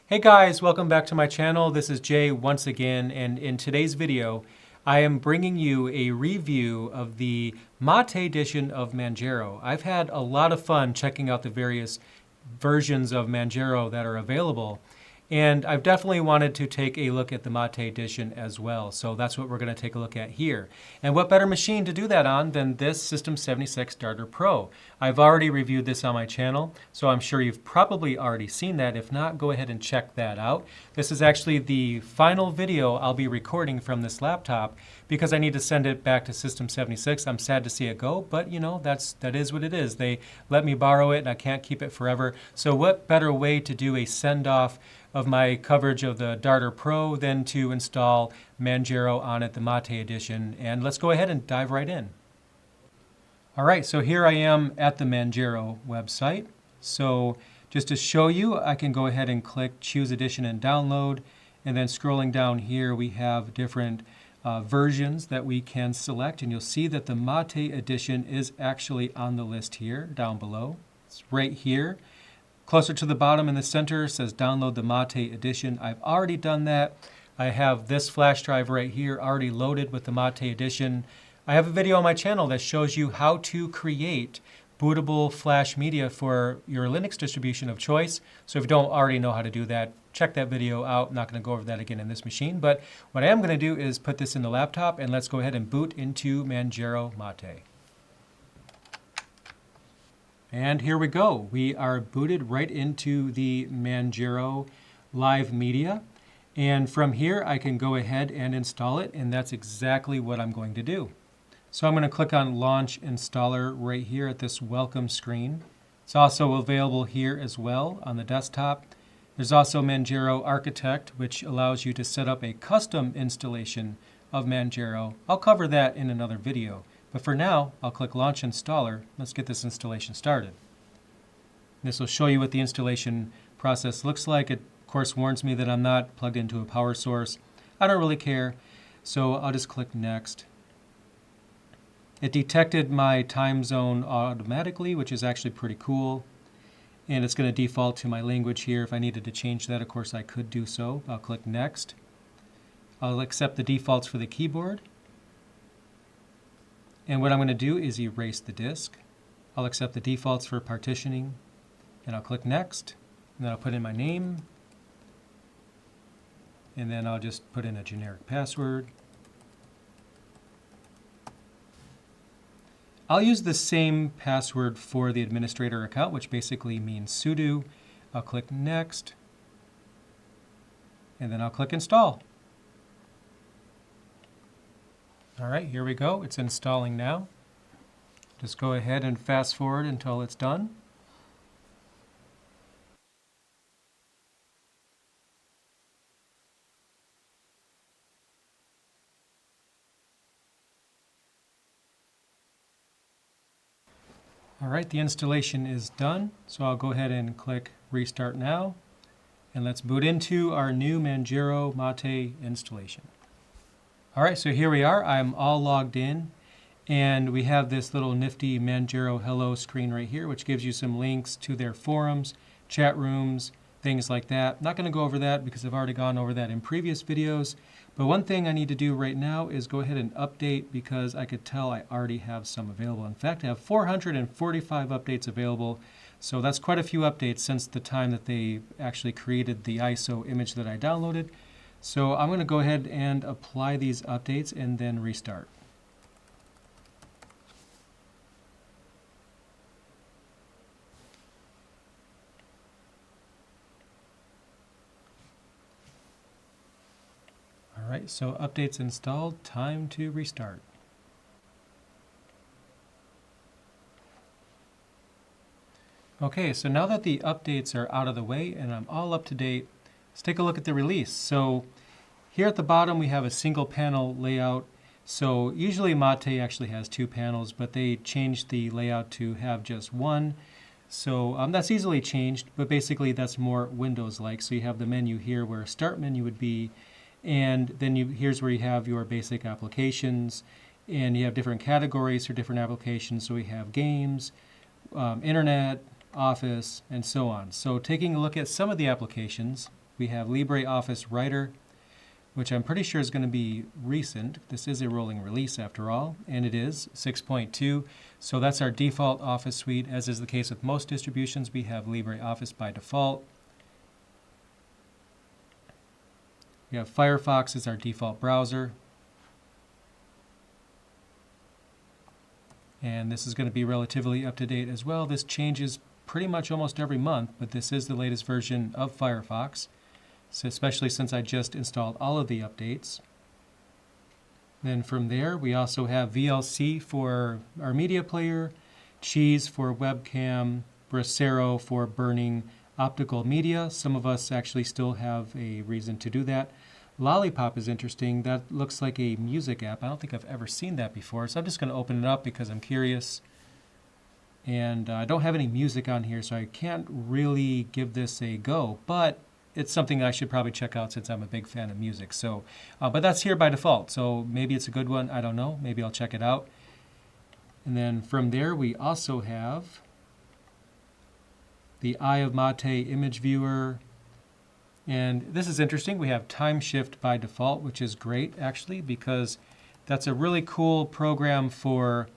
Hey guys, welcome back to my channel. This is Jay once again, and in today's video, I am bringing you a review of the Mate edition of Manjaro. I've had a lot of fun checking out the various versions of Manjaro that are available, and I've definitely wanted to take a look at the Mate edition as well. So that's what we're going to take a look at here. And what better machine to do that on than this System 76 Darter Pro? I've already reviewed this on my channel, so I'm sure you've probably already seen that. If not, go ahead and check that out. This is actually the final video I'll be recording from this laptop because I need to send it back to System 76. I'm sad to see it go, but you know, that is what it is. They let me borrow it and I can't keep it forever. So what better way to do a send-off of my coverage of the Darter Pro than to install Manjaro on it, the Mate edition. And let's go ahead and dive right in. All right, so here I am at the Manjaro website. So just to show you, I can go ahead and click Choose Edition and Download. And then scrolling down here, we have different versions that we can select. And you'll see that the Mate edition is actually on the list here, down below. It's right here. Closer to the bottom in the center says download the Mate edition. I've already done that. I have this flash drive right here already loaded with the Mate edition. I have a video on my channel that shows you how to create bootable flash media for your Linux distribution of choice. So if you don't already know how to do that, check that video out. I'm not going to go over that again in this machine, but what I am going to do is put this in the laptop and let's go ahead and boot into Manjaro Mate. And here we go. We are booted right into the Manjaro Live Media. And from here, I can go ahead and install it, and that's exactly what I'm going to do. So I'm going to click on Launch Installer right here at this welcome screen. It's also available here as well on the desktop. There's also Manjaro Architect, which allows you to set up a custom installation of Manjaro. I'll cover that in another video. But for now, I'll click Launch Installer. Let's get this installation started. This will show you what the installation process looks like. It, of course, warns me that I'm not plugged into a power source. I don't really care, so I'll just click Next. It detected my time zone automatically, which is actually pretty cool. And it's going to default to my language here. If I needed to change that, of course, I could do so. I'll click Next. I'll accept the defaults for the keyboard. And what I'm going to do is erase the disk. I'll accept the defaults for partitioning, and I'll click Next. And then I'll put in my name, and then I'll just put in a generic password. I'll use the same password for the administrator account, which basically means sudo. I'll click Next, and then I'll click Install. All right, here we go. It's installing now. Just go ahead and fast forward until it's done. All right, the installation is done. So I'll go ahead and click Restart Now. And let's boot into our new Manjaro Mate installation. All right, so here we are. I'm all logged in, and we have this little nifty Manjaro Hello screen right here, which gives you some links to their forums, chat rooms, things like that. Not going to go over that because I've already gone over that in previous videos. But one thing I need to do right now is go ahead and update because I could tell I already have some available. In fact, I have 445 updates available. So that's quite a few updates since the time that they actually created the ISO image that I downloaded. So I'm going to go ahead and apply these updates and then restart. All right, so updates installed, time to restart. Okay, so now that the updates are out of the way and I'm all up to date, let's take a look at the release. So here at the bottom we have a single panel layout. So usually Mate actually has two panels, but they changed the layout to have just one. So that's easily changed, but basically that's more Windows-like. So you have the menu here where a start menu would be, and then here's where you have your basic applications, and you have different categories for different applications. So we have games, internet, Office, and so on. So taking a look at some of the applications, We have LibreOffice Writer, which I'm pretty sure is going to be recent. This is a rolling release after all, and it is 6.2. So that's our default Office suite. As is the case with most distributions, we have LibreOffice by default. We have Firefox as our default browser. And this is going to be relatively up to date as well. This changes pretty much almost every month, but this is the latest version of Firefox, so especially since I just installed all of the updates. Then from there, we also have VLC for our media player, Cheese for webcam, Bracero for burning optical media. Some of us actually still have a reason to do that. Lollipop is interesting. That looks like a music app. I don't think I've ever seen that before, so I'm just going to open it up because I'm curious. And I don't have any music on here, so I can't really give this a go, but it's something I should probably check out since I'm a big fan of music. So, but that's here by default, so maybe it's a good one. I don't know. Maybe I'll check it out. And then from there, we also have the Eye of Mate image viewer. And this is interesting. We have Timeshift by default, which is great, actually, because that's a really cool program for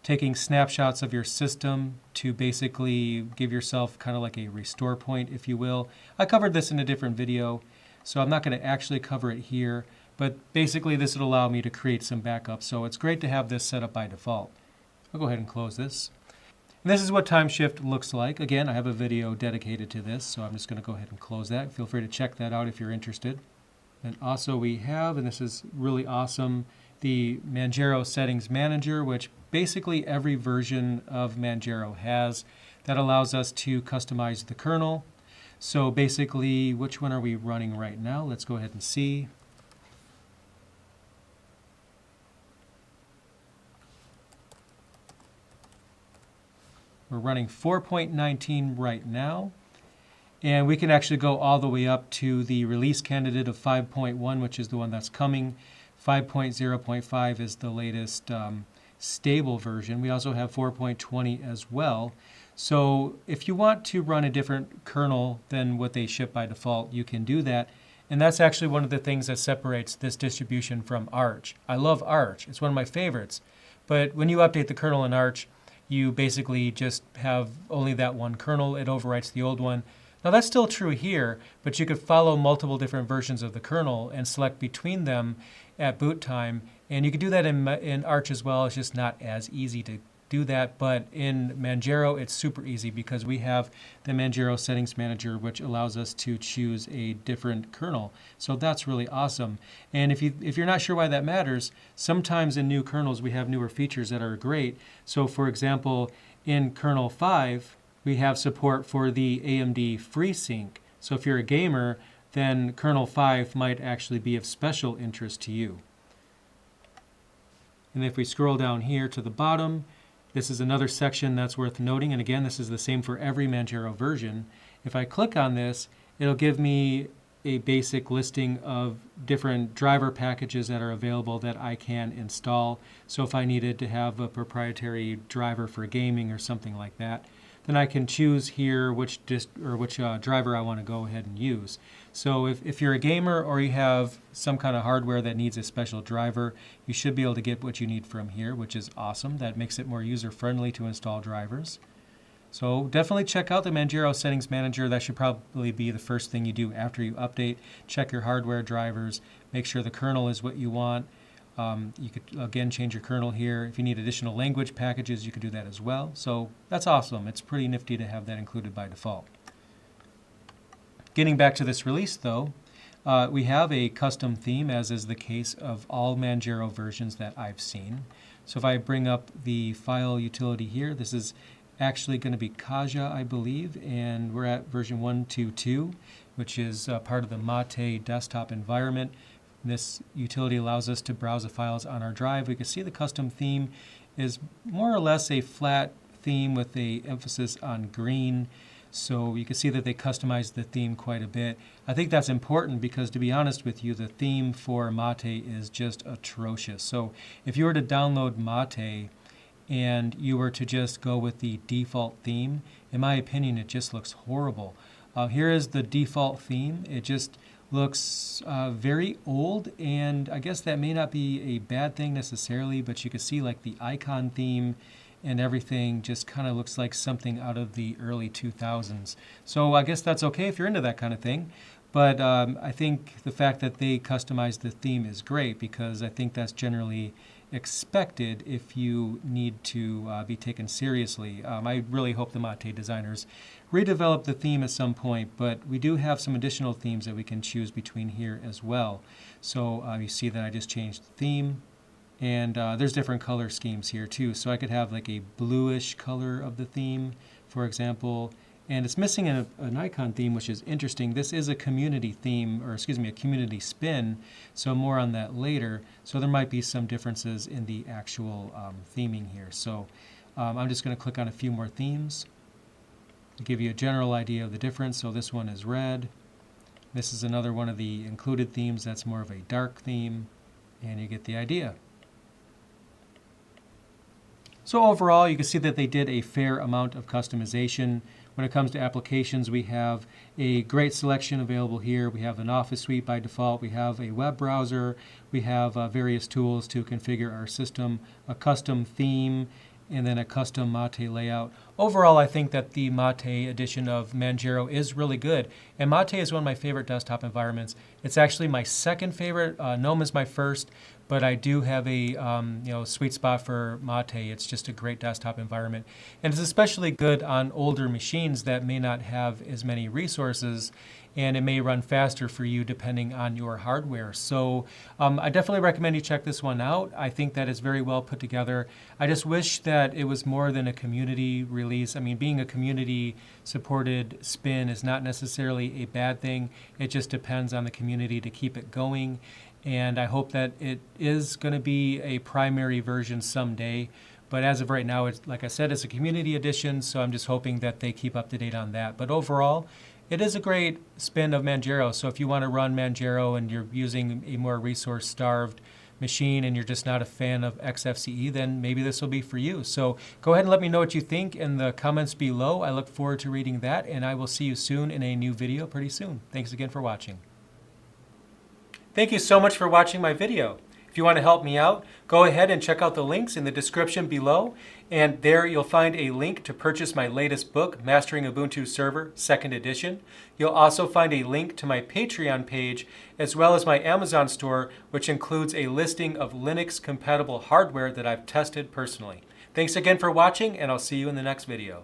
taking snapshots of your system to basically give yourself kind of like a restore point, if you will. I covered this in a different video, so I'm not going to actually cover it here, but basically this would allow me to create some backups, so it's great to have this set up by default. I'll go ahead and close this. And this is what Timeshift looks like. Again, I have a video dedicated to this, so I'm just going to go ahead and close that. Feel free to check that out if you're interested. And also we have, and this is really awesome, the Manjaro Settings Manager, which basically every version of Manjaro has. That allows us to customize the kernel. So basically, which one are we running right now? Let's go ahead and see. We're running 4.19 right now. And we can actually go all the way up to the release candidate of 5.1, which is the one that's coming. 5.0.5 is the latest stable version. We also have 4.20 as well. So if you want to run a different kernel than what they ship by default, you can do that. And that's actually one of the things that separates this distribution from Arch. I love Arch. It's one of my favorites. But when you update the kernel in Arch, you basically just have only that one kernel. It overwrites the old one. Now that's still true here, but you could follow multiple different versions of the kernel and select between them at boot time. And you could do that in Arch as well. It's just not as easy to do that. But in Manjaro, it's super easy because we have the Manjaro Settings Manager, which allows us to choose a different kernel. So that's really awesome. And if you're not sure why that matters, sometimes in new kernels, we have newer features that are great. So for example, in kernel 5, we have support for the AMD FreeSync. So if you're a gamer, then kernel 5 might actually be of special interest to you. And if we scroll down here to the bottom, this is another section that's worth noting. And again, this is the same for every Manjaro version. If I click on this, it'll give me a basic listing of different driver packages that are available that I can install. So if I needed to have a proprietary driver for gaming or something like that, then I can choose here which driver I want to go ahead and use. So if you're a gamer or you have some kind of hardware that needs a special driver, you should be able to get what you need from here, which is awesome. That makes it more user-friendly to install drivers. So definitely check out the Manjaro Settings Manager. That should probably be the first thing you do after you update. Check your hardware drivers, make sure the kernel is what you want. You could, again, change your kernel here. If you need additional language packages, you could do that as well. So that's awesome. It's pretty nifty to have that included by default. Getting back to this release, though, we have a custom theme, as is the case of all Manjaro versions that I've seen. So if I bring up the file utility here, this is actually going to be Kaja, I believe, and we're at version 1.2.2, which is part of the Mate desktop environment. This utility allows us to browse the files on our drive. We can see the custom theme is more or less a flat theme with an emphasis on green. So you can see that they customized the theme quite a bit. I think that's important because, to be honest with you, the theme for Mate is just atrocious. So if you were to download Mate and you were to just go with the default theme, in my opinion, it just looks horrible. Here is the default theme. It just looks very old, and I guess that may not be a bad thing necessarily, but you can see like the icon theme and everything just kind of looks like something out of the early 2000s. So I guess that's okay if you're into that kind of thing. But I think the fact that they customized the theme is great, because I think that's generally expected if you need to be taken seriously. I really hope the Mate designers redevelop the theme at some point, but we do have some additional themes that we can choose between here as well. So you see that I just changed the theme, and there's different color schemes here too. So I could have like a bluish color of the theme, for example, and it's missing an icon theme, which is interesting. This is a community theme, or excuse me, a community spin, so more on that later. So there might be some differences in the actual theming here. So I'm just going to click on a few more themes to give you a general idea of the difference. So this one is red. This is another one of the included themes that's more of a dark theme, and you get the idea. So overall, you can see that they did a fair amount of customization. When it comes to applications, we have a great selection available here. We have an Office suite by default. We have a web browser. We have various tools to configure our system, a custom theme, and then a custom Mate layout. Overall, I think that the Mate edition of Manjaro is really good. And Mate is one of my favorite desktop environments. It's actually my second favorite. GNOME is my first, but I do have a sweet spot for Mate. It's just a great desktop environment. And it's especially good on older machines that may not have as many resources, and it may run faster for you depending on your hardware. So I definitely recommend you check this one out. I think that it's very well put together. I just wish that it was more than a community release. I mean, being a community supported spin is not necessarily a bad thing. It just depends on the community to keep it going. And I hope that it is going to be a primary version someday. But as of right now, it's, like I said, it's a community edition, so I'm just hoping that they keep up to date on that. But overall, it is a great spin of Manjaro. So if you want to run Manjaro and you're using a more resource-starved machine and you're just not a fan of XFCE, then maybe this will be for you. So go ahead and let me know what you think in the comments below. I look forward to reading that, and I will see you soon in a new video pretty soon. Thanks again for watching. Thank you so much for watching my video. If you want to help me out, go ahead and check out the links in the description below, and there you'll find a link to purchase my latest book, Mastering Ubuntu Server, 2nd edition. You'll also find a link to my Patreon page, as well as my Amazon store, which includes a listing of Linux-compatible hardware that I've tested personally. Thanks again for watching, and I'll see you in the next video.